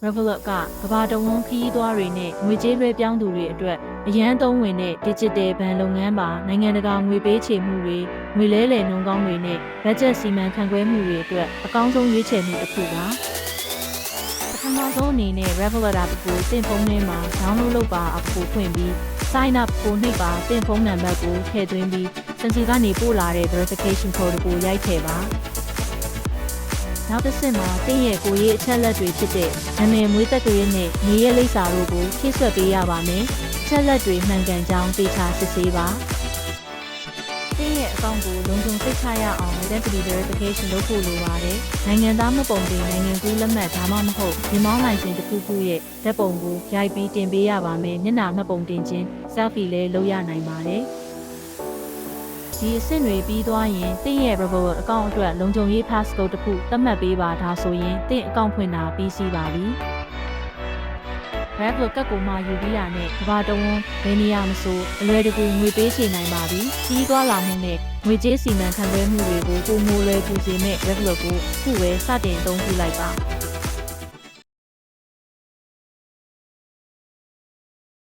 Revolut ကကမ္ဘာတဝန်းခရီးသွားတွေနဲ့ငွေကြေးလွှဲပြောင်းသူတွေအတွက်အရန်သုံးဝင်တဲ့ Digital ဘဏ်လုပ်ငန်းပါနိုင်ငံတကာငွေပေးချေမှုတွေငွေလဲလှယ်နှုန်းကောင်းတွေနဲ့ budget စီမံခန့်ခွဲမှုတွေအတွက်အကောင်းဆုံးရွေးချယ်မှုတစ်ခုပါပထမဆုံးအနေနဲ့ Revolut app ကိုသင်ဖုန်းထဲမှာ download လုပ်ပါ app ကိုဖွင့်ပြီး sign up ကိုနှိပ်ပါသင်ဖုန်းနံပါတ်ကိုထည့်သွင်းပြီးစင်စီကနေပို့လာတဲ့ verification code ကိုရိုက်ထည့်ပါနောက်တစ်ဆင့်မှာတင်းရဲ့ကိုရေးအချက်လက်တွေဖြစ်တဲ့နာမည်မွေးသက်ကလေးနဲ့နေရက်လိပ်စာတို့ကိုဖြည့်ဆွတ်ပေးရပါမယ်။အချက်လက်တွေမှန်ကန်ကြောင်းသေချာစစ်ဆေးပါ။တင်းရဲ့အကောင့်ကိုလုံခြုံစိတ်ချရအောင် identity verification လုပ်ဖို့လိုပါတယ်။နိုင်ငံသားမပုံတင်နိုင်ငံကူးလက်မှတ်ဒါမှမဟုတ်ဒီမောင်းလိုင်စင်တစ်ခုခုရဲ့ဓာတ်ပုံကိုရိုက်ပြီးတင်ပေးရပါမယ်။မျက်နှာမှတ်ပုံတင်ခြင်း selfie လည်းလုပ်ရနိုင်ပါတယ်။ဒီအဆင့်တွေပြီးသွားရင်တင့်ရဲ့ Revolut အကောင့်အတွက်လုံခြုံရေး passcode တစ်ခုသတ်မှတ်ပေးပါဒါဆိုရင်တင့်အကောင့်ဖွင့်တာပြီးစီးပါပြီ။ Revolut ကတ်ကိုမှယူပြီးတာနဲ့ကမ္ဘာတဝန်းဘယ်နေရာမဆိုအလွယ်တကူငွေပေးချေနိုင်ပါပြီ။ပြီးသွားလာမှုနဲ့ငွေကြေးစီမံခန့်ခွဲမှုတွေကိုပုံမလွယ်ကူစေမဲ့ Revolut ကိုခုပဲစတင်အသုံးပြုလိုက်ပါ။